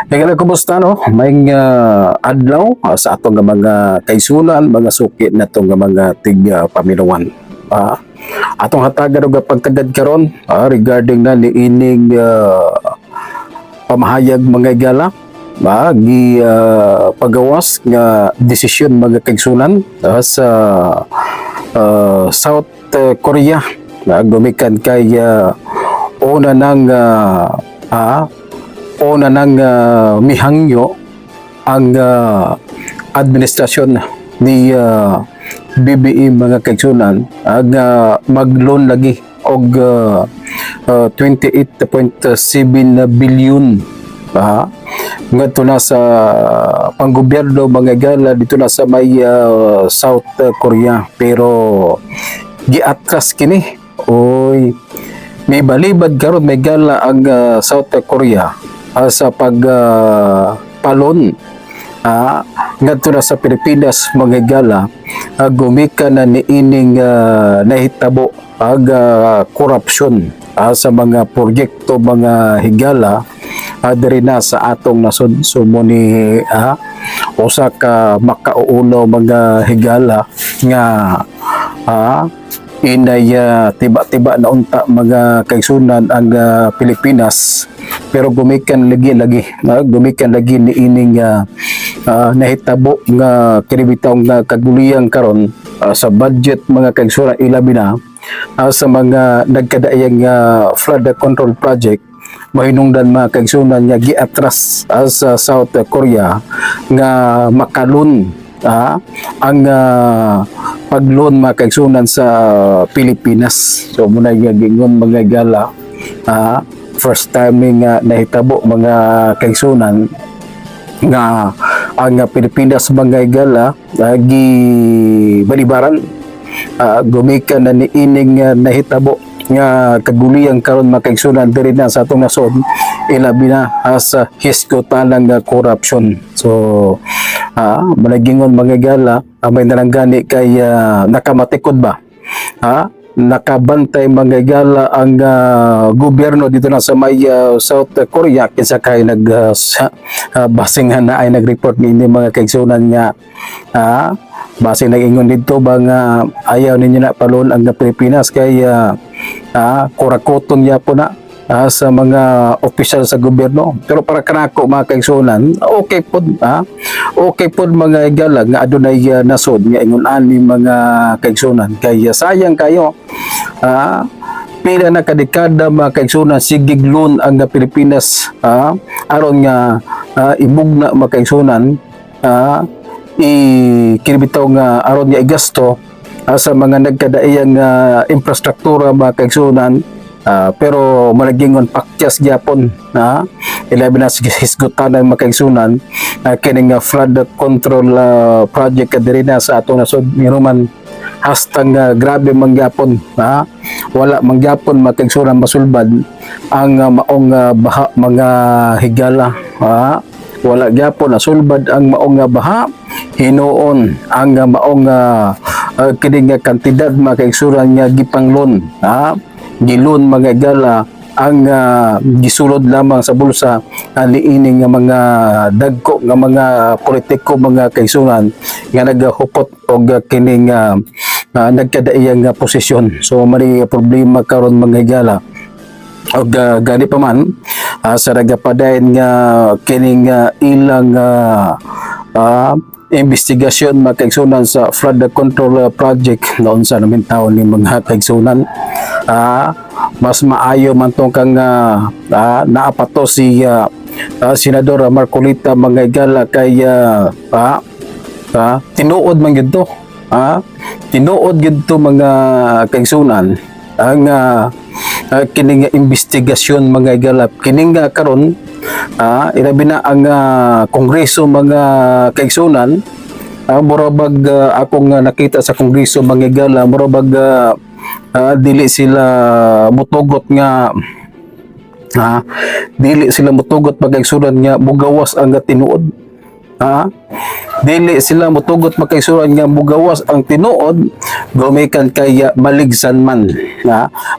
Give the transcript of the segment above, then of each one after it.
Kaya kumusta no? May adlaw sa atong nga mga kaisunan, mga suki na itong mga tig-paminuan. Atong hatagan og pagtagad karon regarding na niining pamahayag mga igala gi pagawas nga desisyon mga kaigsunan sa South Korea gumikan kay una nang mihangyo ang administrasyon ni BBM mga kaigsunan mag-loan lagi og 28.7 billion ngadto na sa panggobyerno mga gala dito na sa may South Korea, pero giatras kini oy may balibad karon may gala ang South Korea sa pagpalon ngadto na sa Pilipinas mga gala gumikan na niining nahitabo ag korupsyon sa mga proyekto mga higala diri na sa atong nasod. Sumo ni usa ka makauulo mga higala nga inay tiba-tiba na unta mga kaigsunan ang Pilipinas, pero gumikan lagi ni ining nahitabo nga kinibitaw nga kaguliyang karon sa budget mga kaigsunan ilabi na sa mga nagkadaayang flood control project. Mahinungdan mga kaigsunan nga giatras sa South Korea nga makalun ang pagloan mga kaigsunan sa Pilipinas. So muna nga gingon mga gala first time nga nahitabo mga kaigsunan nga ang Pilipinas mga gala gi balibaran gumikan na ni ining nahitabo nga kaguliyang karon mga kaigsunan diri na sa atong nasod ilabi na sa hisgutan ng corruption. So malagingon mga gala may nalanggani kay nakamatikod ba nakabantay mga gala ang gobyerno dito na sa may South Korea kinsa kay basingan na ay nag-report ni mga kaigsunan nga base nag-ingon dito ba nga ayaw ninyo na palon ang Pilipinas kay kurakoton niya po na sa mga opisyal sa gobyerno. Pero para kanako mga kaigsunan okay pod mga igala nga adunay nasod nga ingon ani mga kaigsunan kay sayang kayo pila na kadekada mga kaigsunan sigiglon ang Pilipinas aron nga imugna mga kaigsunan kinibitaw nga aron nga igasto sa mga nagkadaiyang infrastruktura mga kaigsunan, pero malagingon pakyas gyapon ilabi na hisgutan ng mga kaigsunan kining flood control project diri na sa atong nasod miruman hastang grabe mangyapon wala mangyapon mga kaigsunan masulbad ang maong baha mga higala wala gyapon nasulbad ang maong baha hinuon ang maong kining kantidad mga kaigsunan nga gipanglon gilon mga gala ang gisulod lamang sa bulsa niining nga mga dagko nga mga politiko mga kaigsunan nga naghupot og kining nagkadaiyang posisyon. So mali problema karon mga gala og gani pa man sa nagapadayon nga kining ilang investigasyon mga kaigsunan sa flood control project noon sa namin taon ni mga kaigsunan mas maayo man tong kang naapato si Senador Marcolita mga igala kay tinuod man gid to tinuod gid to mga kaigsunan ang kining investigasyon mga igala kining karon ilabi na ang kongreso mga kaigsunan murabag akong nakita sa kongreso mga igala murabag dili sila mutugot nga dili sila mutugot mga kaigsunan nga mugawas ang tinuod dili sila mutugot makaisuran nga mugawas ang tinuod gumikan kay maligsan man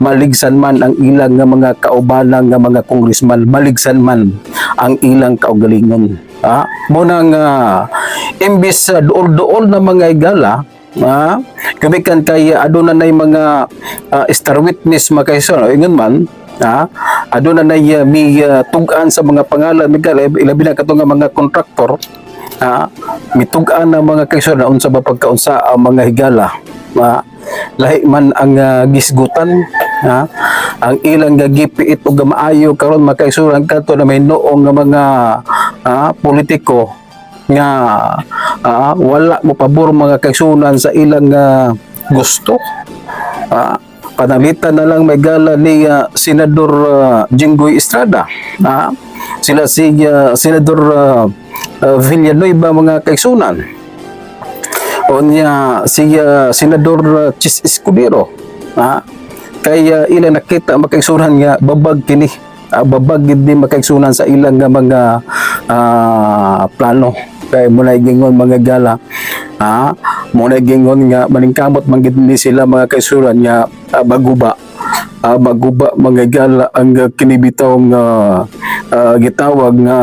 maligsan man ang ilang nga mga kaubanan nga mga kongresman maligsan man ang ilang kaugalingon. Munang imbis sa duol-duol na mga igala, kamikan kay aduna nay mga star witness makaiso ingon man, aduna nay mi tug-an sa mga pangalan migala ilabi na katong mga kontraktor, mitug-an na mga kaisyo na unsa ba pagkaunsa ang mga higala, lahi man ang gisgutan, ang ilang gipiit og maayo karon makaisuran kadto na may noong nga mga politiko nga wala mo pabor mga kaisunan sa ilang gusto. Panalitan na lang may gala ni Senador Jinggoy Estrada, sila si Senador Villanueva mga kaisunan, o niya si Senador Chis Escudero, kaya ilang nakita makaigsunan nga babag kini, babag gid ni makaigsunan sa ilang nga mga plano. Kay muna gingon mga gala, muna gingon nga maningkamot man gid ni sila mga kaigsunan nga maguba mga gala ang kinibitawng gitawag nga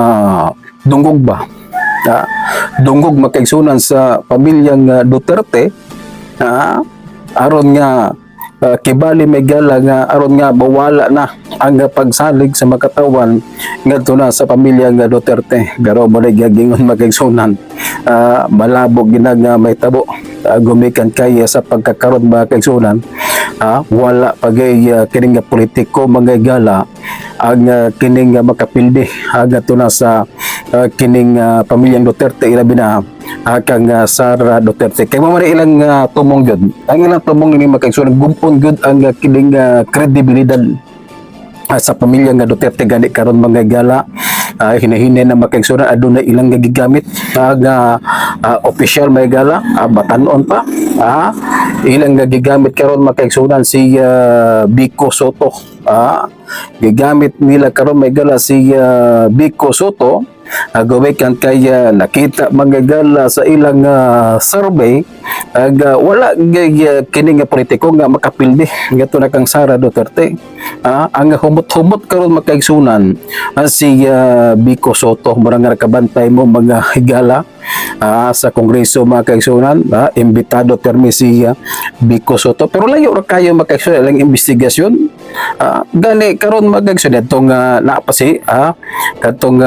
dunggog ba, dunggog makaigsunan sa pamilyang Duterte, aron nga kibali may gala nga aron nga bawala na ang pagsalig sa makatawan ngadto na sa pamilya nga Duterte. Garo mo na gingon makaigsunan, malabog ginag nga may tabo, gumikan kay sa pagkakaroon mga kaigsunan, wala pagay kining nga politiko mga gala ang kining makapildi ngadto na sa kining pamilyang Duterte, ilabi na kang Sara Duterte. Kay mo man ilang tumong gyud, ang ilang tumong ni makaigsunan gumpon gyud ang kining kredibilidad sa pamilya nga Duterte gani karon mga gala. Hinahinay na makaigsunan aduna ilang gigamit nga official may gala, batanon pa, ilang gigamit karon makaigsunan si Vico Soto, gigamit nila karon may gala si Vico Soto, gawikan kay nakita mga gala sa ilang survey wala kini nga politiko nga makapildi gato na kang Sara Duterte. Ang humot-humot karon makaigsunan si Vico Soto, murang nga nakabantay mo mga higala sa Kongreso mga kaigsunan, imbitado termi si Vico Soto, pero layo ra kayo makaigsunan lang investigasyon. Gani karon magaigsunan itong napasi katong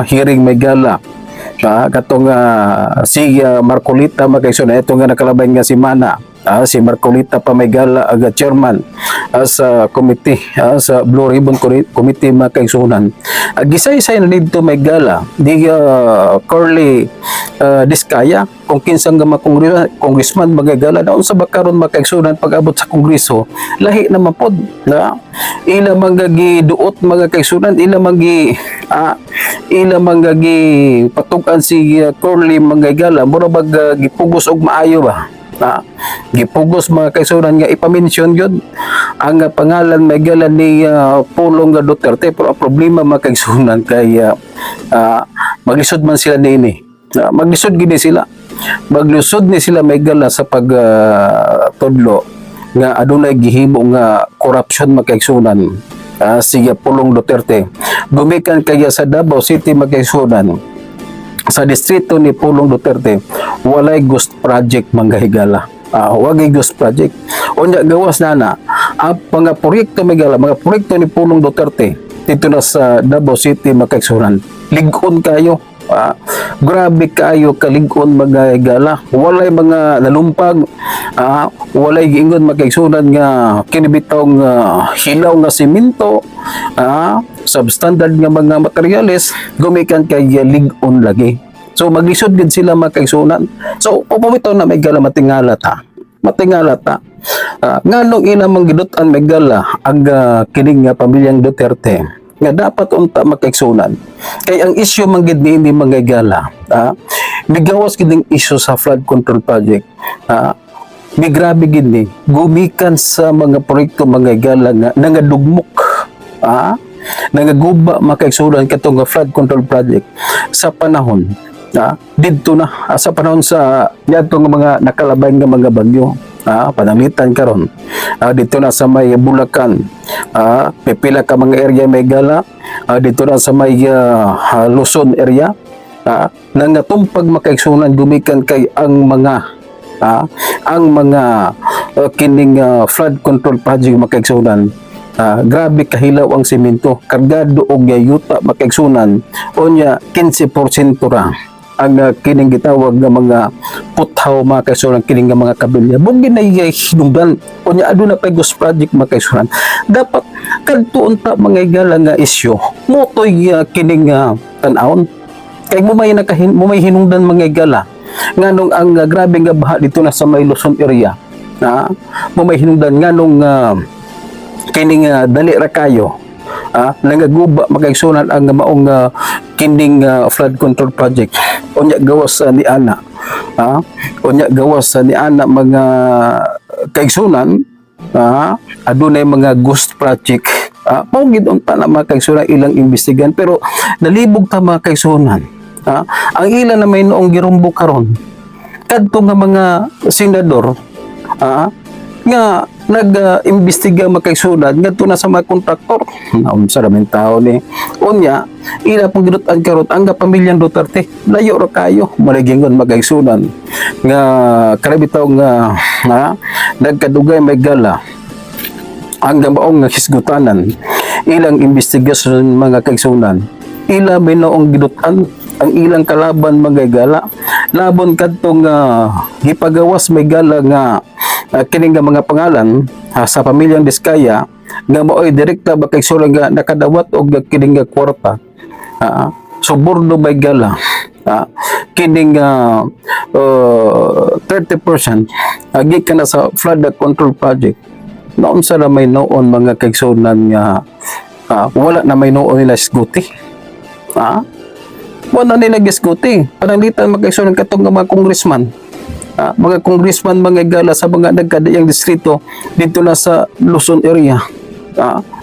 hearing may gala, katong si Marcolita makaigsunan itong nakalabay nga si Mana, si Marcolita pa may gala ang chairman sa committee, sa Blue Ribbon Committee makaigsunan. Gisay-say na dito may gala di Curly Diskaya kung kinsang nga congressman magagala na unsa ba karon makaigsunan pag-abot sa Kongreso, lahi naman pod na ila manggagi duot mga kaigsunan, ila manggagi patukan si Curly magagala mura bag gipugos og maayo ba, gipugos mga kaigsunan nga ipamention yun ang pangalan may gala ni Pulong Duterte, pero ang problema mga kaigsunan kay maglisod man sila niini, maglisod gini sila, maglusod ni sila may gala sa pag tudlo nga adunay gihimo nga corruption makaigsunan si Pulong Duterte. Gumikan kaya sa Davao City makaigsunan sa distrito ni Pulong Duterte walay ghost project manggahigala, wagay ghost project unya gawas na ang mga proyekto mga proyekto ni Pulong Duterte dito na sa Davao City makaigsunan ligon kayo. Grabe kayo kaligon mga higala, walay mga nalumpag, walay giingon makaigsunan nga kinibitawng hilaw nga simento, substandard nga mga materyales, gumikan kay ligon lagi. So maglisod gid sila makaigsunan. So pupumitaw na may gala matingala ta nganong ina manggidutan may gala ang kining pamilyang Duterte nga dapat unta makaigsunan kay ang issue man gid ni mga gala, migawas gid ang issue sa flood control project, mi grabe gid ni gumikan sa mga proyekto mga gala nga nangadugmok, nangaguba makaigsunan katong flood control project sa panahon didto na sa panahon sa yadto nga mga nakalabay nga mga bagyo. pananglitan karon dito na sa may Bulacan, pipila ka mga area may gala, dito na sa may Luzon area, nang natumpag makaigsunan gumikan kay ang mga kining flood control project makaigsunan. Grabe kahilaw ang semento, kargado og yuta makaigsunan, unya 15% ra ang kining gitawag nga mga puthaw makaigsunan, kining nga mga kabilya bugi na hinungdan, unya aduna pay ghost project makaigsunan. Dapat kadto unta mga igala nga isyu motoy kining tan-awon kay mumay hinungdan mga igala nganong ang grabe nga baha dito na sa may Luzon area, mumay hinungdan nganong kining dali ra kayo nangaguba makaigsunan ang maong kining flood control project, unya gawas ni ana mga kaigsunan, adunay mga ghost project, mao gid unta na mga kaigsunan ilang imbestigan pero nalibog ta mga kaigsunan. Ang ilan na may noong girumbo karon kadto nga mga senador nga nag-imbestiga makaigsunan ngadto na sa mga kontraktor. Unsa ra man tawo ni unya ila pang gidutan karon ang pamilyang Duterte layo ra kayo maligingon makaigsunan nga karabitaw nga nagkadugay may gala ang maong hisgutanan ilang investigasyon mga kaigsunan, ila may noong gidutan ang ilang kalaban mga gala labon kadtong gipagawas may gala nga kining nga mga pangalan sa pamilyang Diskaya nga maoy direkta ba kay sura nga nakadawat og kining nga kwarta, subordo may gala kining 30% gikan na sa flood control project. Naon sa na may noon mga kaigsunan nga wala na may noon nila isguti, wala nila gisguti pananglitan makaigsunan katong mga congressman, mga congressman mga igala sa mga nagkadayang distrito dito na sa Luzon area,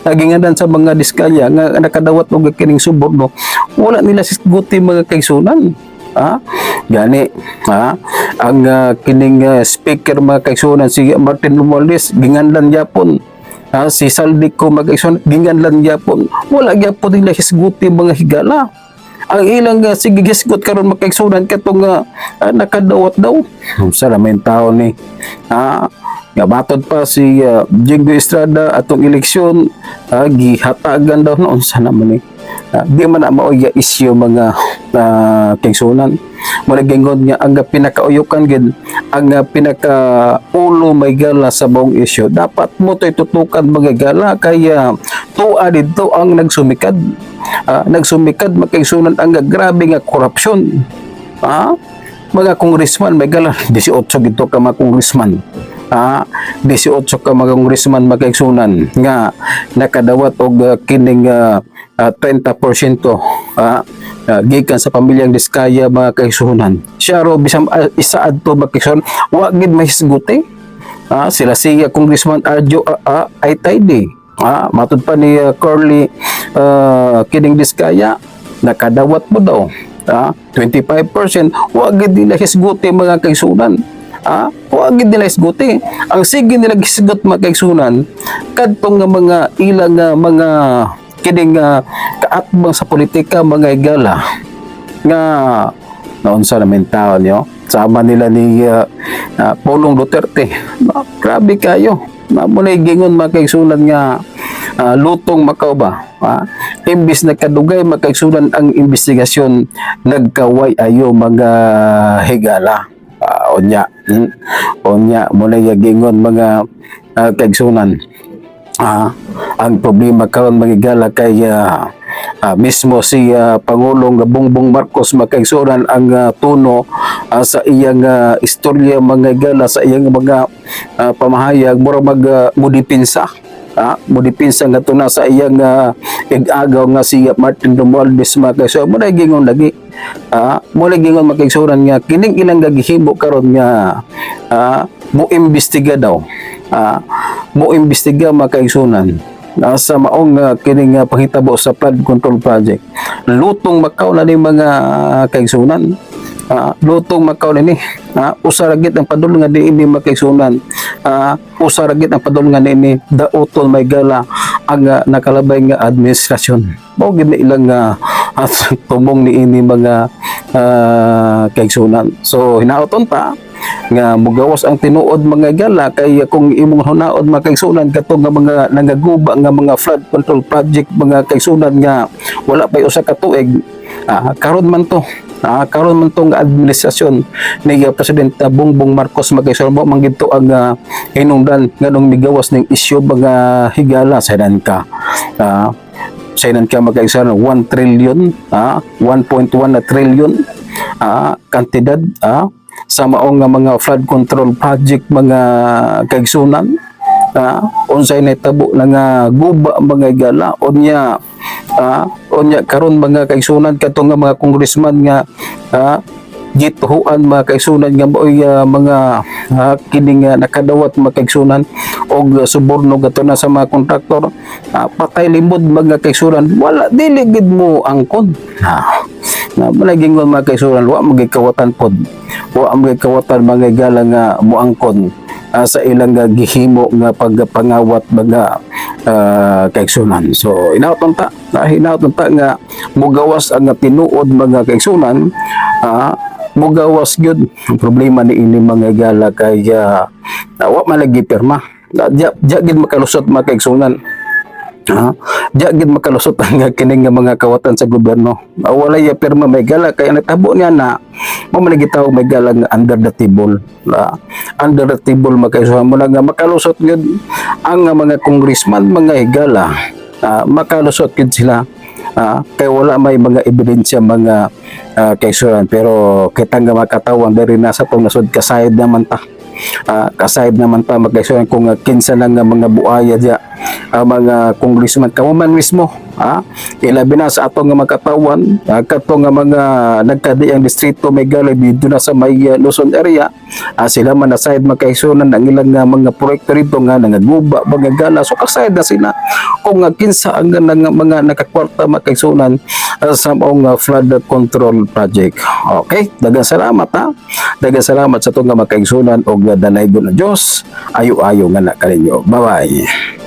nagingadan sa mga Diskaya nga nakadawat og kining subordo, wala nila gisguti mga kaigsunan. Gani ang kining speaker mga kaigsunan si Martin Romualdez ginganlan yapon, si Saldico mga kaigsunan ginganlan yapon, wala gyapon nila hisguti mga higala. Ang ilang sige gisgot karon mga kaigsunan katong nakadawat daw sa ramay tao ni nga matod pa si Jingo Estrada atong eleksyon gihatagan daw noon sa naman ni di man na maoy isyu mga kaigsunan mo nagingon nga ang pinakauyukan gid ang pinaka-ulo may gala sa buong isyu dapat mo to'y tutukan mga gala kaya tuwa dito ang nagsumikad makaigsunan ang grabe nga korupsyon, mga congressman may gala 18 gito ka mga congressman, 18 ka mga congressman makaigsunan nga nakadawat og kining 30% gikan sa pamilyang Diskaya mga kaigsunan. Siya ro bisang isa adto makaigsunan wa gid mahisguti, sila siya congressman Arjo Aytayde, matud pa ni Curly kining Diskaya nakadawat mo daw 25%, wa gid nila hisguti mga kaigsunan, wa gid nila hisguti. Ang sige nila hisgot mga kaigsunan kadtong nga mga ilang mga kining kaatbang sa politika mga igala nga naunsa naman tao niyo sama nila ni Pulong Duterte. Grabe kayo muna gingon mga kaigsunan nga lutong Macau ba, imbis nagkadugay makaigsunan ang investigasyon nagkaway ayo mga higala. Unya muna gingon mga kaigsunan ang problema karon mga higala kay mismo si Pangulong Bongbong Marcos makaigsunan ang tuno sa iyang istorya mga higala sa iyang mga pamahayag mura mudipinsa nga tuna sa iyang igagaw nga si Martin Romualdez makaigsunan mo na gingon lagi mo na gingon makaigsunan nga kining ilang gagihimo karon nga mo imbestiga daw mo imbestiga makaigsunan sa maong kining panghitabo sa flood control project. Lutong Macau na ni mga kaigsunan, lutong Macau na ni usa ra gid ang padulong nga diin ni makaigsunan usa ra gid ang padulngan ni daoton may gala ang nakalabay nga administrasyon. Mao gid na ilang at tumong ni ini mga kaigsunan. So hinaoton ta nga mugawas ang tinuod mga gala kay kung imong hunaod mga kaigsunan kato nga mga nangaguba nga mga flood control project mga kaigsunan nga wala pa usa ka tuig, karon man to karon man tong administrasyon ni Presidente Bongbong Marcos magkaisulmo man gito ang hinungdan nganong migawas ning isyu mga higala sa ka Sainan ka magkaisan 1 trillion, 1.1 na trillion kantidad sa maong nga mga flood control project mga kaigsunan. Unsay natabo na nga guba mga igala unya karon mga kaigsunan kato nga mga congressman nga gituhuan mga kaigsunan nga mo'y mga kining nakadawat mga kaigsunan og suborno gato na sa mga kontraktor, patay limod mga kaigsunan wala dili gid mo angkon na malaging mga kaigsunan wa magikawatan pod mga igala nga moangkon sa ilang gihimo nga pagpangawat mga kaigsunan. So hinauton ta nga mugawas ang tinuod mga kaigsunan, mugawas gyud ang problema ni ini mga igala kay wa malagi pirma ja gid makalusot mga kaigsunan. Diya gid makalusot ang kining mga kawatan sa gobyerno. Wala ya pirma may gala kay natabo niya na mamanagitaw may gala nga under the table. Under the table makaisuhan mo na nga makalusot gid ang mga congressman mga higala. Makalusot gid sila. Kay wala may mga ebidensya mga kaisuran pero kita nga makatawan diri na sa tong nasod kasayad naman ta. Kasayad naman ta magkaisuran kung kinsa lang nga mga buaya diya mga congressman kamo man mismo ilabi na sa atong nga makatawan kato nga mga nagkadiang distrito may galay dito na sa may Luzon area sila man na side magkaisunan ang ilang mga proyekto rito nga nangaguba mga gala so kasayad na sila kung kinsa ang mga nakakwarta magkaisunan sa maong flood control project. Okay, daghang salamat daghang salamat sa itong nga magkaigsunan og dalaygon na Dios ayo-ayo nga na kaninyo. Bye-bye.